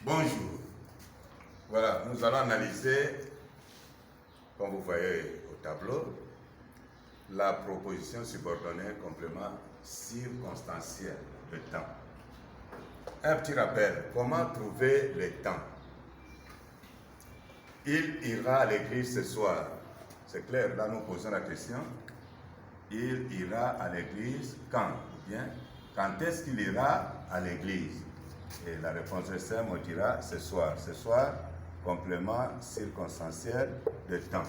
Bonjour. Voilà, nous allons analyser, comme vous voyez au tableau, la proposition subordonnée complément circonstanciel, le temps. Un petit rappel, comment trouver le temps? Il ira à l'église ce soir. C'est clair, là nous posons la question. Il ira à l'église quand? Ou bien, quand est-ce qu'il ira à l'église? Et la réponse est simple, on dira ce soir. Ce soir, complément circonstanciel de temps.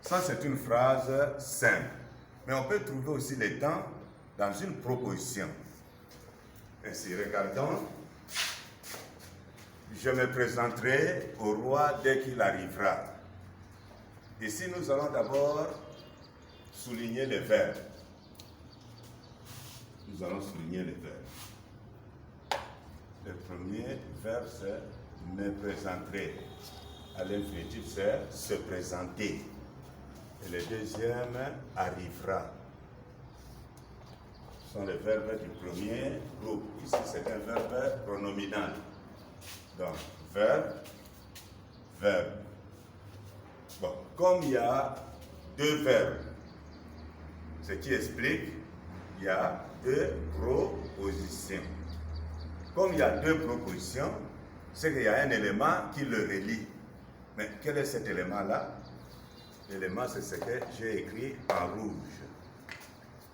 Ça, c'est une phrase simple. Mais on peut trouver aussi le temps dans une proposition. Ainsi, regardons. Je me présenterai au roi dès qu'il arrivera. Ici, nous allons d'abord souligner les verbes. Nous allons souligner les verbes. Le premier verbe, c'est me présenterai. À l'infinitif, c'est se présenter. Et le deuxième, arrivera. Ce sont les verbes du premier groupe. Ici, c'est un verbe pronominal. Donc, verbe, verbe. Bon, comme il y a deux verbes, ce qui explique qu'il y a deux propositions. Comme il y a deux propositions, c'est qu'il y a un élément qui le relie. Mais quel est cet élément-là? L'élément, c'est ce que j'ai écrit en rouge.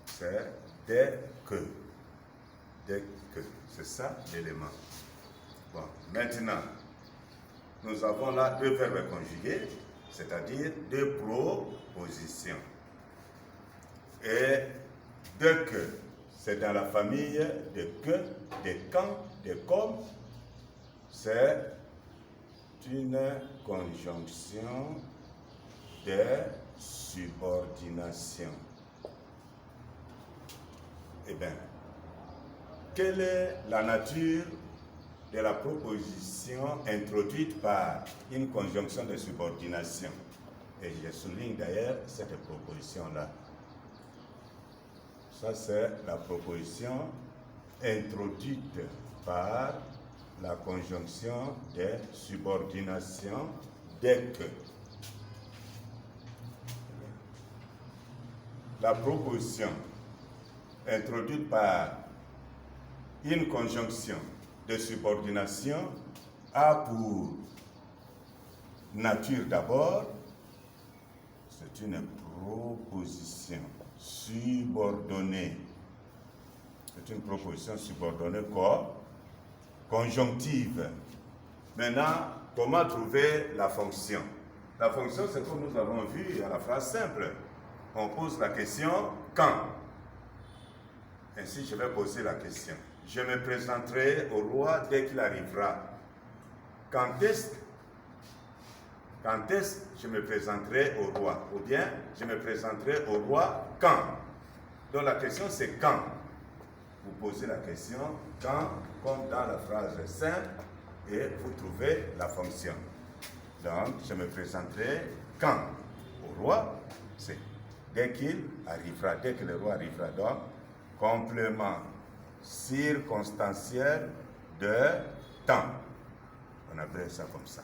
C'est dès que. Dès que. C'est ça l'élément. Bon, maintenant, nous avons là deux verbes conjugués, c'est-à-dire deux propositions. Et de que, c'est dans la famille de que, de quand, de comme. C'est une conjonction de subordination. Eh bien, quelle est la nature de la proposition introduite par une conjonction de subordination? Et je souligne d'ailleurs cette proposition-là. Ça, c'est la proposition introduite par la conjonction de subordination dès que. La proposition introduite par une conjonction de subordination a pour nature d'abord, c'est une proposition subordonnée. C'est une proposition subordonnée quoi? Conjonctive. Maintenant, comment trouver la fonction? La fonction, c'est comme nous avons vu dans la phrase simple. On pose la question quand. Ainsi, je vais poser la question. Je me présenterai au roi dès qu'il arrivera. Quand est-ce que je me présenterai au roi? Ou bien, je me présenterai au roi quand? Donc la question c'est quand. Vous posez la question quand, comme dans la phrase simple, et vous trouvez la fonction. Donc, je me présenterai quand? Au roi, c'est dès qu'il arrivera, dès que le roi arrivera. Donc, complément circonstanciel de temps. On appelle ça comme ça.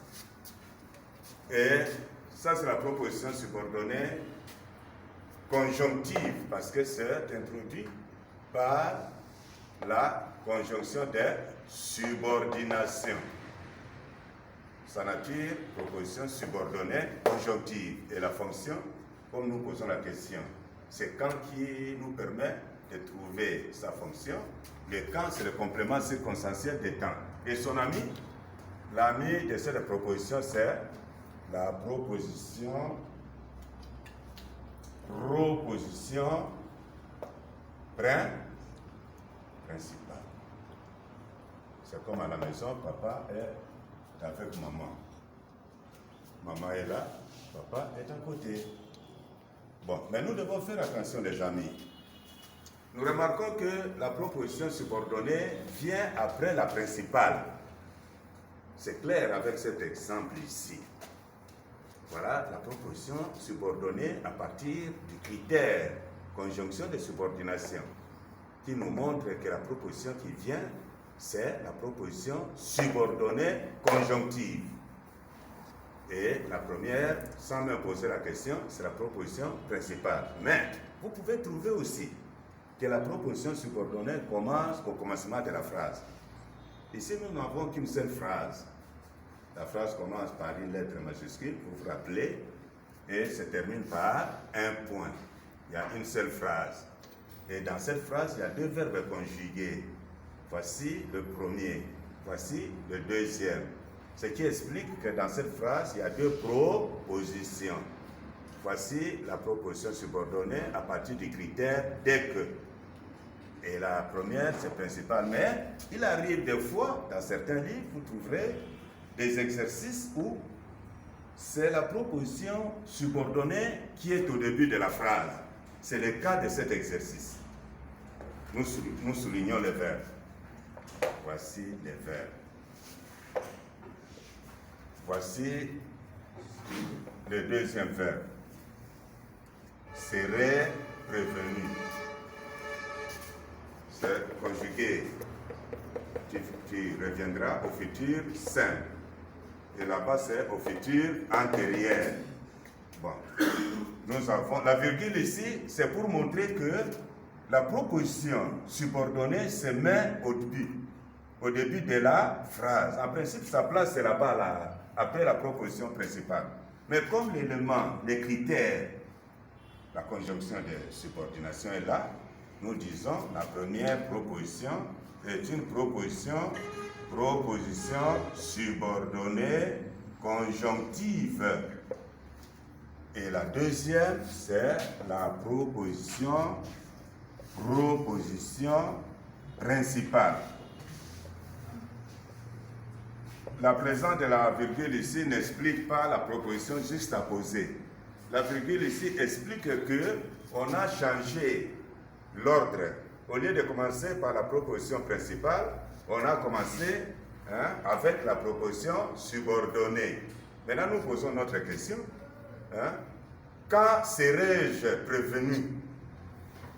Et ça, c'est la proposition subordonnée conjonctive, parce que c'est introduit par la conjonction de subordination. Sa nature, proposition subordonnée conjonctive. Et la fonction, comme nous posons la question, c'est quand qui nous permet de trouver sa fonction. Le quand, c'est le complément circonstanciel de temps. Et son ami, l'ami de cette proposition, c'est la proposition principale. C'est comme à la maison, papa est avec maman. Maman est là, papa est à côté. Bon, mais nous devons faire attention les amis. Nous remarquons que la proposition subordonnée vient après la principale. C'est clair avec cet exemple ici. Voilà la proposition subordonnée à partir du critère conjonction de subordination qui nous montre que la proposition qui vient c'est la proposition subordonnée conjonctive. Et la première, sans me poser la question, c'est la proposition principale. Mais vous pouvez trouver aussi que la proposition subordonnée commence au commencement de la phrase. Ici, nous n'avons qu'une seule phrase. La phrase commence par une lettre majuscule, vous vous rappelez, et se termine par un point. Il y a une seule phrase. Et dans cette phrase, il y a deux verbes conjugués. Voici le premier, voici le deuxième. Ce qui explique que dans cette phrase, il y a deux propositions. Voici la proposition subordonnée à partir du critère dès que. Et la première, c'est principal. Mais il arrive des fois, dans certains livres, vous trouverez des exercices où c'est la proposition subordonnée qui est au début de la phrase. C'est le cas de cet exercice. Nous soulignons les verbes. Voici les verbes. Voici le deuxième verbe. Serait prévenu. C'est conjugué. Tu reviendras au futur simple. Et là-bas, c'est au futur antérieur. Bon. Nous avons la virgule ici, c'est pour montrer que la proposition subordonnée se met au début de la phrase. En principe, sa place c'est là-bas, là, après la proposition principale. Mais comme l'élément, les critères, la conjonction de subordination est là, nous disons la première proposition est une proposition subordonnée conjonctive. Et la deuxième, c'est la proposition principale. La présence de la virgule ici n'explique pas la proposition juste à poser. La virgule ici explique que on a changé l'ordre. Au lieu de commencer par la proposition principale, on a commencé avec la proposition subordonnée. Maintenant, nous posons notre question. Quand serai-je prévenu?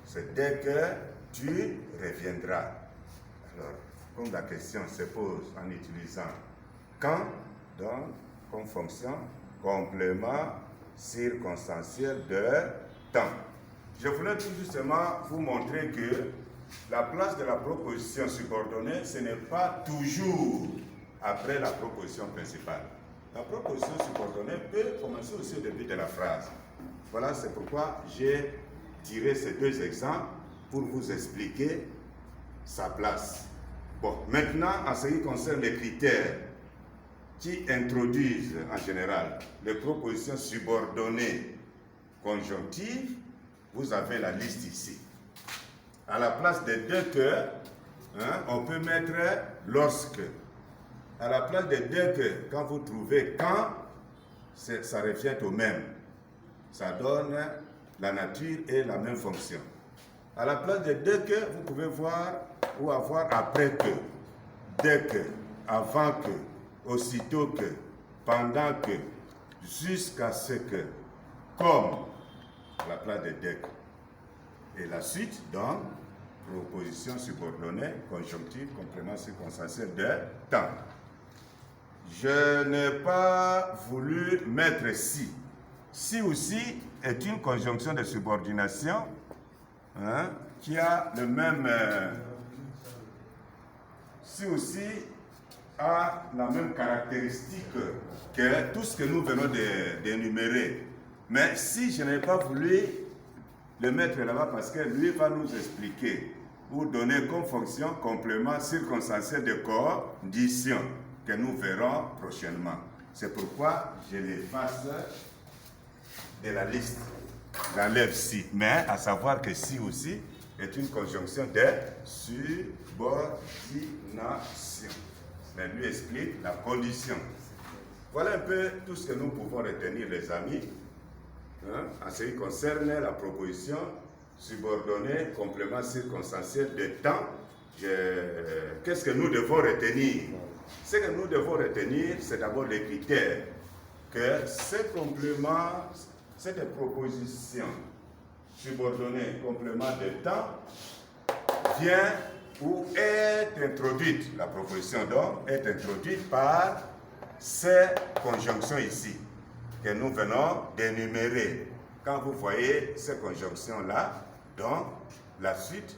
C'est dès que tu reviendras. Alors, comme la question se pose en utilisant quand, donc, comme fonction, complément circonstanciel de temps. Je voulais tout justement vous montrer que la place de la proposition subordonnée, ce n'est pas toujours après la proposition principale. La proposition subordonnée peut commencer aussi au début de la phrase. Voilà, c'est pourquoi j'ai tiré ces deux exemples pour vous expliquer sa place. Bon, maintenant, en ce qui concerne les critères qui introduisent en général les propositions subordonnées conjonctives, vous avez la liste ici. À la place des deux que, on peut mettre lorsque. À la place des deux que, quand vous trouvez quand, ça revient au même. Ça donne la nature et la même fonction. À la place des deux que, vous pouvez voir ou avoir après que, dès que, avant que, aussitôt que, pendant que, jusqu'à ce que, comme, à la place des dès que. Et la suite, donc, proposition subordonnée, conjonctive, complément circonstanciel de temps. Je n'ai pas voulu mettre si. Si aussi est une conjonction de subordination qui a le même... si aussi a la même caractéristique que tout ce que nous venons d'énumérer. Mais si je n'ai pas voulu le mettre là-bas parce que lui va nous expliquer ou donner comme fonction complément circonstanciel de condition que nous verrons prochainement. C'est pourquoi je l'efface de la liste. J'enlève si, mais à savoir que si aussi est une conjonction de subordination. Mais lui explique la condition. Voilà un peu tout ce que nous pouvons retenir, les amis, en ce qui concerne la proposition subordonnée, complément circonstanciel de temps. Qu'est-ce que nous devons retenir? Ce que nous devons retenir, c'est d'abord les critères que ce complément, cette proposition subordonnée, complément de temps, vient où est introduite, la proposition donc est introduite par ces conjonctions ici, que nous venons d'énumérer. Quand vous voyez ces conjonctions-là, donc la suite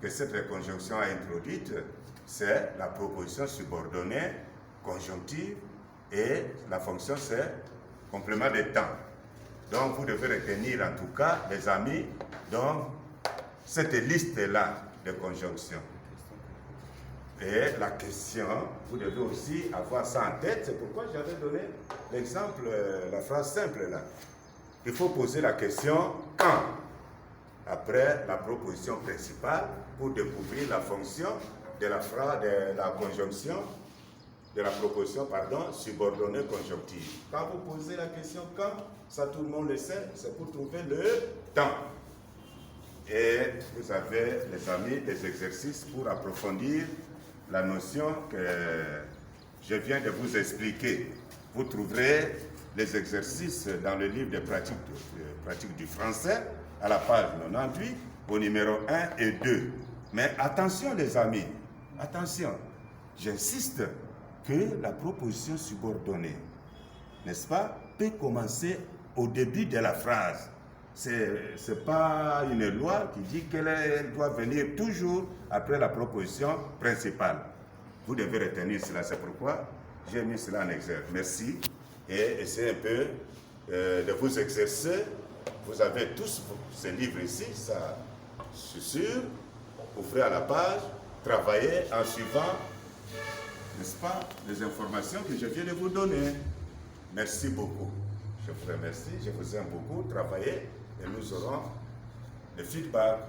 que cette conjonction a introduite, c'est la proposition subordonnée, conjonctive, et la fonction c'est complément de temps. Donc vous devez retenir en tout cas, les amis, donc cette liste-là de conjonctions. Et la question, vous devez aussi avoir ça en tête, c'est pourquoi j'avais donné l'exemple, la phrase simple là. Il faut poser la question quand, après la proposition principale, pour découvrir la fonction de la phrase, de la conjonction, de la proposition, pardon, subordonnée conjonctive. Quand vous posez la question quand, ça tout le monde le sait, c'est pour trouver le temps. Et vous avez, les amis, des exercices pour approfondir la notion que je viens de vous expliquer. Vous trouverez les exercices dans le livre de pratique du français, à la page 98, au numéro 1 et 2. Mais attention les amis, attention, j'insiste que la proposition subordonnée, n'est-ce pas, peut commencer au début de la phrase. Ce n'est pas une loi qui dit qu'elle doit venir toujours après la proposition principale. Vous devez retenir cela, c'est pourquoi j'ai mis cela en exergue. Merci. Et essayez un peu de vous exercer. Vous avez tous ce livre ici, ça, je suis sûr. Ouvrez à la page, travaillez en suivant, n'est-ce pas, les informations que je viens de vous donner. Merci beaucoup. Je vous remercie, je vous aime beaucoup. Travaillez et nous aurons le feedback.